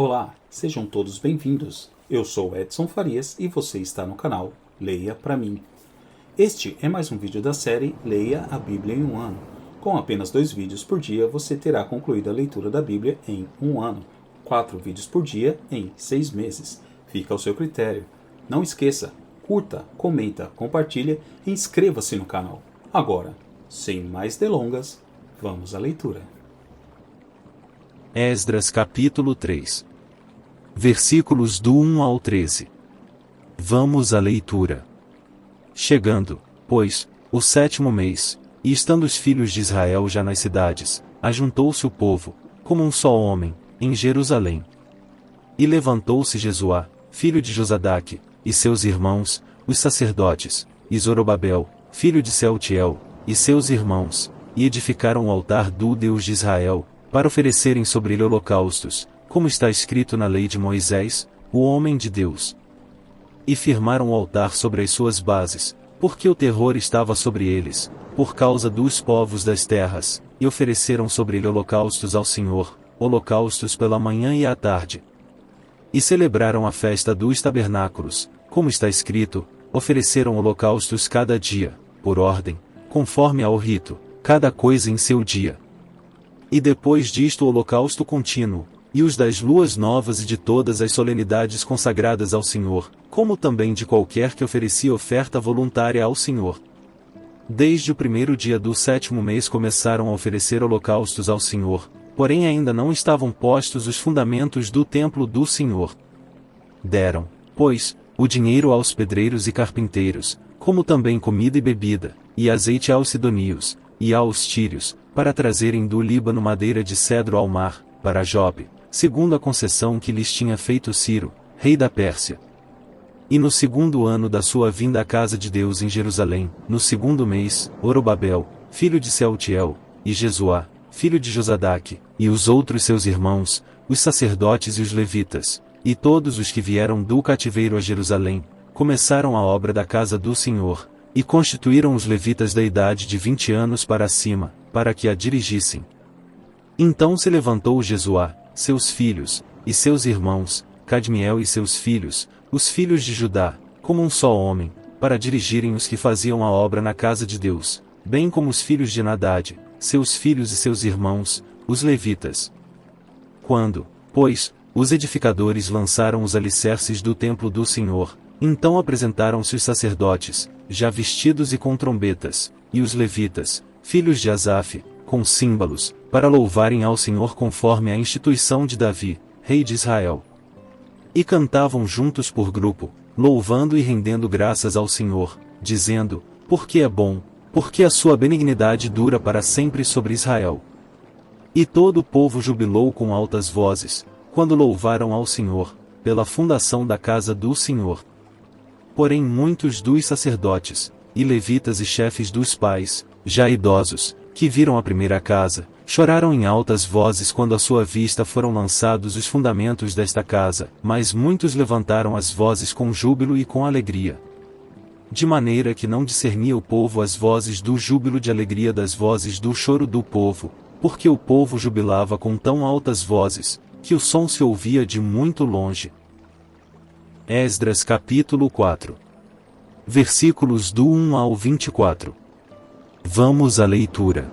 Olá, sejam todos bem-vindos. Eu sou Edson Farias e você está no canal Leia Pra Mim. Este é mais um vídeo da série Leia a Bíblia em um ano. Com apenas 2 vídeos por dia, você terá concluído a leitura da Bíblia em um ano. 4 vídeos por dia em 6 meses. Fica ao seu critério. Não esqueça, curta, comenta, compartilha e inscreva-se no canal. Agora, sem mais delongas, vamos à leitura. Esdras capítulo 3. Versículos do 1 ao 13. Vamos à leitura. Chegando, pois, o 7º mês, e estando os filhos de Israel já nas cidades, ajuntou-se o povo, como um só homem, em Jerusalém. E levantou-se Jesuá, filho de Josadaque, e seus irmãos, os sacerdotes, e Zorobabel, filho de Sealtiel, e seus irmãos, e edificaram o altar do Deus de Israel, para oferecerem sobre ele holocaustos, como está escrito na lei de Moisés, o homem de Deus. E firmaram o altar sobre as suas bases, porque o terror estava sobre eles, por causa dos povos das terras, e ofereceram sobre ele holocaustos ao Senhor, holocaustos pela manhã e à tarde. E celebraram a festa dos tabernáculos, como está escrito, ofereceram holocaustos cada dia, por ordem, conforme ao rito, cada coisa em seu dia. E depois disto o holocausto contínuo, e os das luas novas e de todas as solenidades consagradas ao Senhor, como também de qualquer que oferecia oferta voluntária ao Senhor. Desde o 1º dia do 7º mês começaram a oferecer holocaustos ao Senhor, porém ainda não estavam postos os fundamentos do templo do Senhor. Deram, pois, o dinheiro aos pedreiros e carpinteiros, como também comida e bebida, e azeite aos sidonios, e aos tírios, para trazerem do Líbano madeira de cedro ao mar, para Jope, segundo a concessão que lhes tinha feito Ciro, rei da Pérsia. E no 2º ano da sua vinda à casa de Deus em Jerusalém, no 2º mês, Zorobabel, filho de Sealtiel, e Jesuá, filho de Josadaque, e os outros seus irmãos, os sacerdotes e os levitas, e todos os que vieram do cativeiro a Jerusalém, começaram a obra da casa do Senhor, e constituíram os levitas da idade de 20 anos para cima, para que a dirigissem. Então se levantou Jesuá, seus filhos, e seus irmãos, Cadmiel e seus filhos, os filhos de Judá, como um só homem, para dirigirem os que faziam a obra na casa de Deus, bem como os filhos de Nadade, seus filhos e seus irmãos, os levitas. Quando, pois, os edificadores lançaram os alicerces do templo do Senhor, então apresentaram-se os sacerdotes, já vestidos e com trombetas, e os levitas, filhos de Asaf, com símbolos, para louvarem ao Senhor conforme a instituição de Davi, rei de Israel. E cantavam juntos por grupo, louvando e rendendo graças ao Senhor, dizendo, porque é bom, porque a sua benignidade dura para sempre sobre Israel. E todo o povo jubilou com altas vozes, quando louvaram ao Senhor, pela fundação da casa do Senhor. Porém muitos dos sacerdotes, e levitas e chefes dos pais, já idosos, que viram a primeira casa, choraram em altas vozes quando à sua vista foram lançados os fundamentos desta casa, mas muitos levantaram as vozes com júbilo e com alegria. De maneira que não discernia o povo as vozes do júbilo de alegria das vozes do choro do povo, porque o povo jubilava com tão altas vozes, que o som se ouvia de muito longe. Esdras capítulo 4. Versículos do 1 ao 24. Vamos à leitura.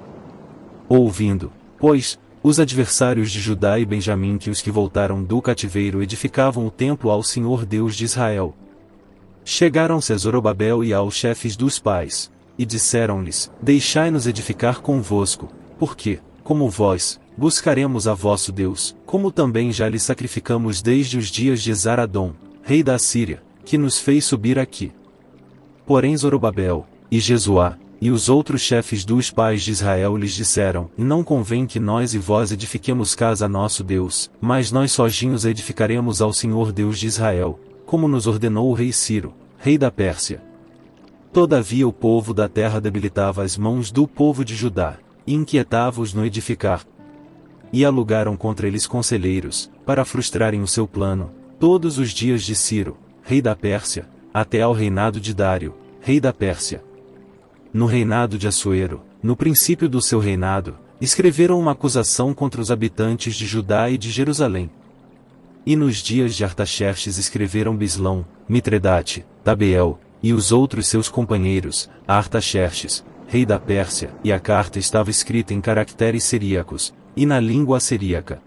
Ouvindo, pois, os adversários de Judá e Benjamim que os que voltaram do cativeiro edificavam o templo ao Senhor Deus de Israel. Chegaram-se a Zorobabel e aos chefes dos pais, e disseram-lhes, deixai-nos edificar convosco, porque, como vós, buscaremos a vosso Deus, como também já lhe sacrificamos desde os dias de Esaradom, rei da Assíria, que nos fez subir aqui. Porém Zorobabel, e Jesuá, e os outros chefes dos pais de Israel lhes disseram, não convém que nós e vós edifiquemos casa a nosso Deus, mas nós sozinhos edificaremos ao Senhor Deus de Israel, como nos ordenou o rei Ciro, rei da Pérsia. Todavia o povo da terra debilitava as mãos do povo de Judá, e inquietava-os no edificar. E alugaram contra eles conselheiros, para frustrarem o seu plano, todos os dias de Ciro, rei da Pérsia, até ao reinado de Dário, rei da Pérsia. No reinado de Assuero, no princípio do seu reinado, escreveram uma acusação contra os habitantes de Judá e de Jerusalém. E nos dias de Artaxerxes escreveram Bislão, Mitredate, Tabeel, e os outros seus companheiros, a Artaxerxes, rei da Pérsia, e a carta estava escrita em caracteres siríacos, e na língua siríaca.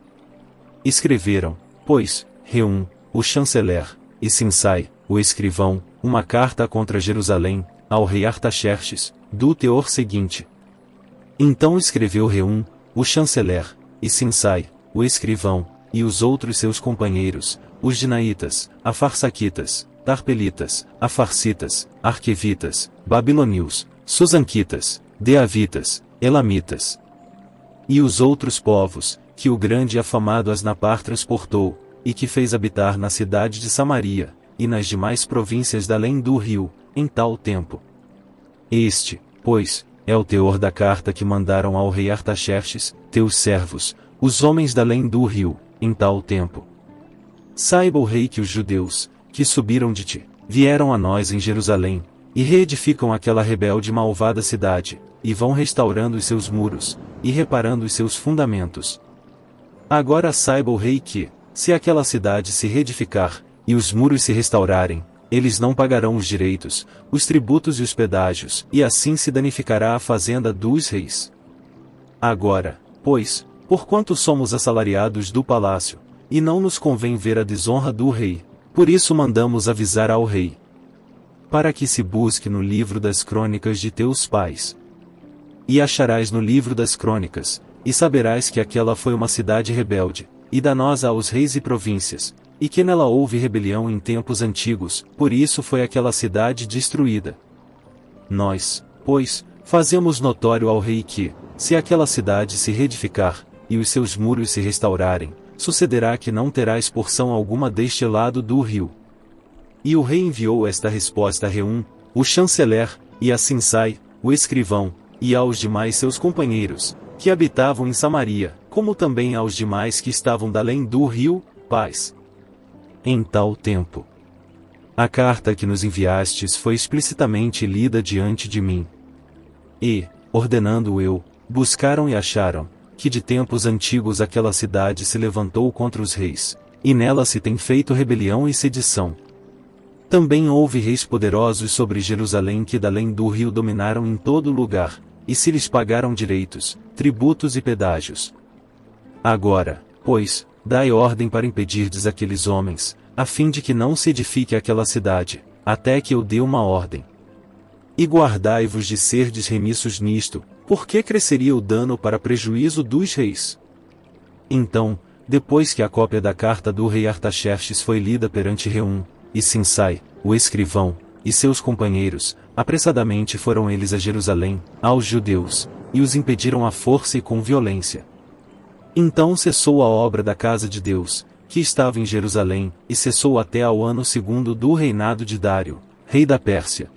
Escreveram, pois, Reum, o chanceler, e Simsai, o escrivão, uma carta contra Jerusalém, ao rei Artaxerxes, do teor seguinte. Então escreveu Reum, o chanceler, e Simsai, o escrivão, e os outros seus companheiros, os dinaitas, afarsaquitas, tarpelitas, afarsitas, arquevitas, babilonius, susanquitas, deavitas, elamitas. E os outros povos, que o grande e afamado Asnapar transportou, e que fez habitar na cidade de Samaria, e nas demais províncias da além do rio, em tal tempo. Este, pois, é o teor da carta que mandaram ao rei Artaxerxes, teus servos, os homens da além do rio, em tal tempo. Saiba o rei que os judeus, que subiram de ti, vieram a nós em Jerusalém, e reedificam aquela rebelde e malvada cidade, e vão restaurando os seus muros, e reparando os seus fundamentos. Agora saiba o rei que, se aquela cidade se reedificar, e os muros se restaurarem, eles não pagarão os direitos, os tributos e os pedágios, e assim se danificará a fazenda dos reis. Agora, pois, porquanto somos assalariados do palácio, e não nos convém ver a desonra do rei, por isso mandamos avisar ao rei, para que se busque no livro das crônicas de teus pais. E acharás no livro das crônicas, e saberás que aquela foi uma cidade rebelde, e danosa aos reis e províncias, e que nela houve rebelião em tempos antigos, por isso foi aquela cidade destruída. Nós, pois, fazemos notório ao rei que, se aquela cidade se reedificar, e os seus muros se restaurarem, sucederá que não terás porção alguma deste lado do rio. E o rei enviou esta resposta a Reum, o chanceler, e a Simsai, o escrivão, e aos demais seus companheiros, que habitavam em Samaria, como também aos demais que estavam da além do rio, paz. Em tal tempo, a carta que nos enviastes foi explicitamente lida diante de mim. E, ordenando eu, buscaram e acharam, que de tempos antigos aquela cidade se levantou contra os reis, e nela se tem feito rebelião e sedição. Também houve reis poderosos sobre Jerusalém que da além do rio dominaram em todo lugar, e se lhes pagaram direitos, tributos e pedágios. Agora, pois, dai ordem para impedirdes aqueles homens, a fim de que não se edifique aquela cidade, até que eu dê uma ordem. E guardai-vos de serdes remissos nisto, porque cresceria o dano para prejuízo dos reis. Então, depois que a cópia da carta do rei Artaxerxes foi lida perante Reum, e Simsai, o escrivão, e seus companheiros, apressadamente foram eles a Jerusalém, aos judeus, e os impediram à força e com violência. Então cessou a obra da casa de Deus, que estava em Jerusalém, e cessou até ao ano 2º do reinado de Dário, rei da Pérsia.